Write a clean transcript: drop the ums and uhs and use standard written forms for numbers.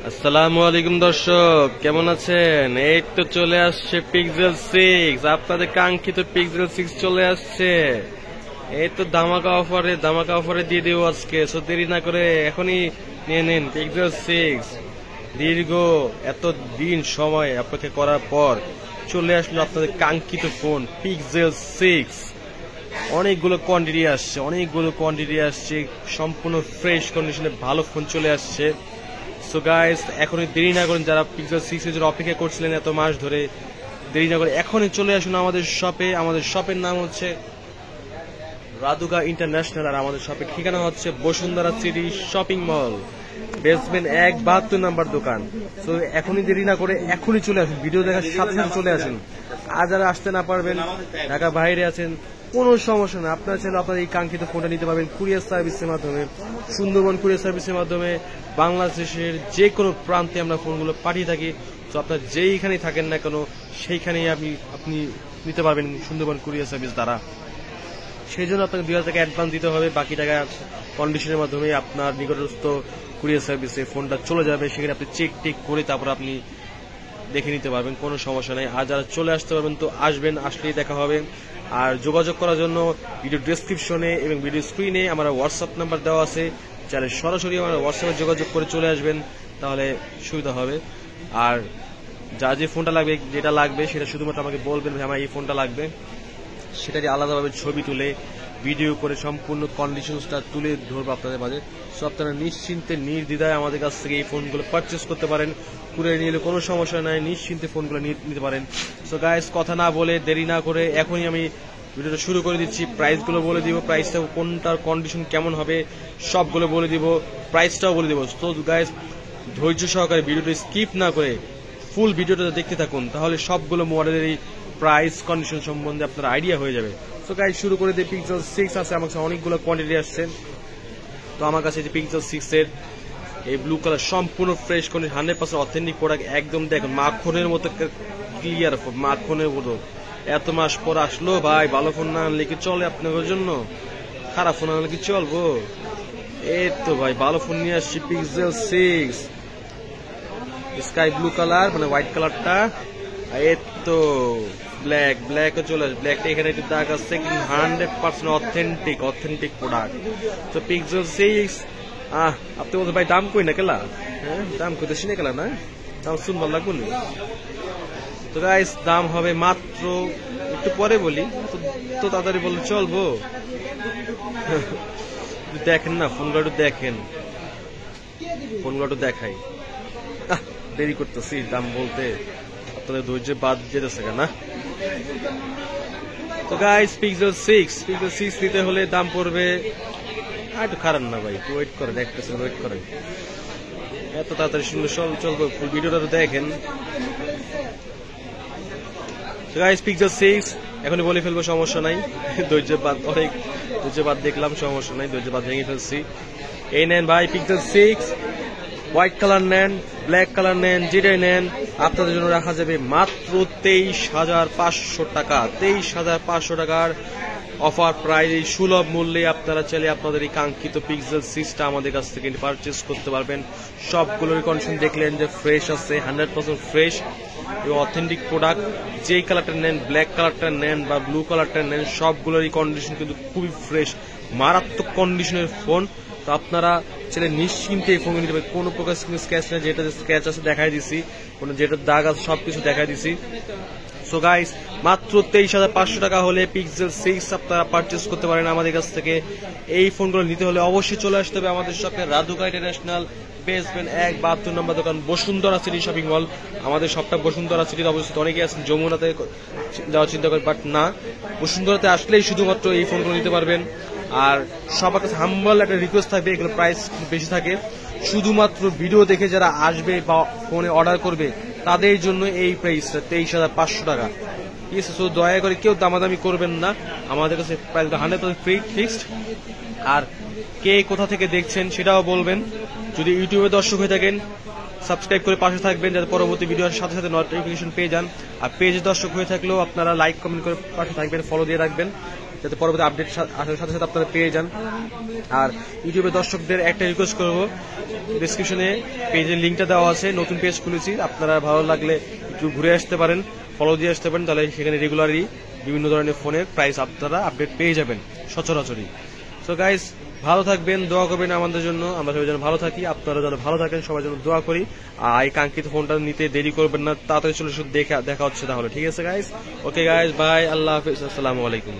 আসসালামু আলাইকুম দর্শক, কেমন আছেন? এই তো চলে আসছে পিক্সেল 6, আপনাদের কাঙ্ক্ষিত পিক্সেল 6 চলে আসছে। এই তো ধামাকা অফারে দিয়ে দেবো আজকে। সো দেরি না করে এখনই নিয়ে নিন পিক্সেল 6। দীর্ঘ এত দিন সময় অপেক্ষা করার পর চলে আসলো আপনাদের কাঙ্ক্ষিত ফোন পিক্সেল 6। অনেকগুলো কোয়ান্টিটি আসছে, সম্পূর্ণ ফ্রেশ কন্ডিশনে ভালো ফোন চলে আসছে। সো গাইস, এখনই দেরি না করেন, যারা পিক্সেল 6 এর জন্য অপেক্ষা করছিলেন এত মাস ধরে, দেরি না করে এখনই চলে আসুন আমাদের শপে। আমাদের শপের নাম হচ্ছে রাদুকা ইন্টারন্যাশনাল, আর আমাদের শপের ঠিকানা হচ্ছে Bashundhara city shopping mall, basement 172 number দোকান। তো এখনই দেরি না করে এখনই চলে আসুন, ভিডিও দেখার সাথে সাথে চলে আসুন। আর যারা আসতে না পারবেন, ঢাকা বাইরে আছেন, কোনো সমস্যা না, আপনারা চাইলে আপনার এই কাঙ্ক্ষিত ফোনটা নিতে পারবেন কুরিয়ার সার্ভিসের মাধ্যমে, সুন্দরবন কুরিয়ার সার্ভিসের মাধ্যমে। বাংলাদেশের যে কোনো প্রান্তে আমরা ফোনগুলো পাঠিয়ে থাকি। তো আপনার যেইখানেই থাকেন না কেন, সেইখানেই আপনি নিতে পারবেন সুন্দরবন কুরিয়ার সার্ভিস দ্বারা। সেই জন্য আপনাকে 2000 টাকা অ্যাডভান্স দিতে হবে, বাকি টাকা কন্ডিশনের মাধ্যমে আপনার নিকটস্থ কুরিয়ার সার্ভিসে ফোনটা চলে যাবে। সেখানে আপনি চেক করে তারপর আপনি দেখে নিতে পারবেন, কোনো সমস্যা নেই। আর যারা চলে আসতে পারবেন তো আসবেন, আসলেই দেখা হবে। আর যোগাযোগ করার জন্য ভিডিও ডেসক্রিপশনে এবং ভিডিও স্ক্রিনে আমার হোয়াটসঅ্যাপ নাম্বার দেওয়া আছে, চাইলে সরাসরি আমার হোয়াটসঅ্যাপে যোগাযোগ করে চলে আসবেন, তাহলে সুবিধা হবে। আর যে ফোনটা লাগবে, যেটা লাগবে সেটা শুধুমাত্র আমাকে বলবেন, আমার এই ফোনটা লাগবে, সেটাকে আলাদাভাবে ছবি তুলে ভিডিও করে সম্পূর্ণ কন্ডিশনসটা তুলে ধরবো আপনাদের মাঝে। সো আপনারা নিশ্চিন্তে নির্দ্বিধায় আমাদের কাছ থেকে এই ফোনগুলো পারচেস করতে পারেন। কুরিয়ার নিলে কোনো সমস্যা নাই, নিশ্চিন্তে ফোনগুলো নিতে পারেন। সো গাইস, কথা না বলে দেরি না করে এখনই আমি ভিডিওটা শুরু করে দিচ্ছি। প্রাইসগুলো বলে দিব, প্রাইসটা কোনটার কন্ডিশন কেমন হবে সবগুলো বলে দিব, প্রাইসটাও বলে দিব। তো গাইস, ধৈর্য সহকারে ভিডিওটা স্কিপ না করে ফুল ভিডিওটা দেখতে থাকুন, তাহলে সবগুলো মডেলেরই প্রাইস কন্ডিশন সম্বন্ধে আপনার আইডিয়া হয়ে যাবে। তো গাইস, শুরু করে দিয়ে পিক্সেল 6 আছে, আমার কাছে অনেকগুলো কোয়ান্টিটি আসছে। তো আমার কাছে যে পিক্সেল 6 এর এই ব্লু কালার সম্পূর্ণ ফ্রেশ কন্ডিশন, 100% অথেন্টিক প্রোডাক্ট, একদম দেখুন মাখনের মতো ক্লিয়ার, মাখনের মতো। এত মাস পর আসলো ভাই, ভালো ফোন না আনলে কি চলে আপনাদের জন্য? খারাপ ফোন আনলে কি চলবো? এই তো ভাই, ভালো ফোন নিয়ে আসছি পিক্সেল 6 স্কাই ব্লু কালার, মানে হোয়াইট কালারটা। এই তো ব্ল্যাক চলে আসে, ব্ল্যাকটা এখানে একটু দাগ আছে, কিন্তু 100% অথেন্টিক প্রোডাক্ট। তো পিক্সেল 6 আপনি বলতে ভাই দাম কই না কেলা? হ্যাঁ, দাম কইতেছি না কেলা, না দাম শুনবার লাগবো না। তো গাইস, দাম হবে মাত্র, একটু পরে বলি, তো তাড়াতাড়ি বললে চলবো? দেখেন না, ফোনগুলো একটু দেখেন, ফোনগুলো একটু দেখাই। দেরি করতেছি দাম বলতে, আপনাদের ধৈর্য বাদ যেতেছে না। তো গাইস, পিক্সেল 6 নিতে হলে দাম পড়বে, একটু খারাপ না ভাই, একটু ওয়েট করেন, দেখতেছেন, ওয়েট করেন, এত তাড়াতাড়ি শুনলে চলবো? ফুল ভিডিওটা দেখেন। তো গাইস, পিক্সেল 6 এখনই বলে ফেলবো, সমস্যা নাই, অনেক ধৈর্য বাদ দেখলাম, সমস্যা নাই, ধৈর্য বাদ ভেঙে ফেলছি। এই নেন ভাই পিক্সেল 6, হোয়াইট কালার নেন, ব্ল্যাক কালার নেন, যেটাই নেন, আপনাদের জন্য রাখা যাবে মাত্র 23,500 টাকা। 23,500 টাকার অফার প্রাইস, এই সুলভ মূল্যে আপনারা চাইলে আপনাদের এই কাঙ্ক্ষিত পিক্সেল 6টা আমাদের কাছ থেকে পারচেস করতে পারবেন। সবগুলোর কন্ডিশন দেখলেন যে ফ্রেশ আছে, 100% ফ্রেশ এবং অথেন্টিক প্রোডাক্ট। যেই কালারটা নেন, ব্ল্যাক কালারটা নেন বা ব্লু কালারটা নেন, সবগুলোরই কন্ডিশন কিন্তু খুবই ফ্রেশ, মারাত্মক কন্ডিশনের ফোন। তো আপনারা ছেলে নিশ্চিন্তে এই ফোন নিতে পারেন, কোনো প্রকার স্ক্র্যাচ নেই, যেটা স্ক্র্যাচ আছে দেখাই দিছি, কোনো যেটা দাগ আছে সবকিছু দেখাই দিছি। সো গাইস, মাত্র 23,500 টাকা হলে পিক্সেল 6 আপনারা পারচেস করতে পারেন আমাদের কাছ থেকে। এই ফোনগুলো নিতে হলে অবশ্যই চলে আসতে হবে আমাদের শপে, রাদুকা ইন্টারন্যাশনাল, বেসমেন্ট 172 নম্বর দোকান, বসুন্ধরা সিটি শপিং মল। আমাদের শপটা বসুন্ধরা সিটিতে অবস্থিত। অনেকে আছেন যমুনাতে যাওয়ার চিন্তা করেন, বাট না, বসুন্ধরাতে আসলেই শুধুমাত্র এই ফোনগুলো নিতে পারবেন। আর সবার কাছে হাম্বল একটা রিকোয়েস্ট থাকবে, এগুলো প্রাইস বেশি থাকে, শুধুমাত্র ভিডিও দেখে যারা আসবে বা ফোনে অর্ডার করবে তাদের জন্য এই প্রাইসটা 23,500 টাকা। ঠিক আছে, সো দয়া করে কেউ দামাদামি করবেন না, আমাদের কাছে প্রাইস 100% ফিক্সড। আর কে কোথা থেকে দেখছেন সেটাও বলবেন। যদি ইউটিউবে দর্শক হয়ে থাকেন, সাবস্ক্রাইব করে পাশে থাকবেন, যাতে পরবর্তী ভিডিওর সাথে সাথে নোটিফিকেশন পেয়ে যান। আর পেজে দর্শক হয়ে থাকলেও আপনারা লাইক কমেন্ট করে পাশে থাকবেন, ফলো দিয়ে রাখবেন। যাতে পরবর্তী আপডেট আসার সাথে সাথে আপনারা পেয়ে যান। আর ইউটিউবের দর্শকদের একটা রিকোয়েস্ট করব, ডেসক্রিপশনে পেজের লিঙ্কটা দেওয়া আছে, নতুন পেজ খুলেছি, আপনারা ভালো লাগলে একটু ঘুরে আসতে পারেন, ফলো দিয়ে আসতে পারেন, তাহলে সেখানে রেগুলারই বিভিন্ন ধরনের ফোনের প্রাইস আপনারা আপডেট পেয়ে যাবেন সচরাচরই। সো গাইস, ভালো থাকবেন, দোয়া করবেন আমাদের জন্য, আমরা সবাই যেন ভালো থাকি, আপনারা যেন ভালো থাকেন, সবার জন্য দোয়া করি। আর এই কাঙ্ক্ষিত ফোনটা নিতে দেরি করবেন না, তাড়াতাড়ি চলে দেখা হচ্ছে তাহলে, ঠিক আছে গাইস? ওকে গাইস, বাই, আল্লাহ হাফিজ, আসসালামু আলাইকুম।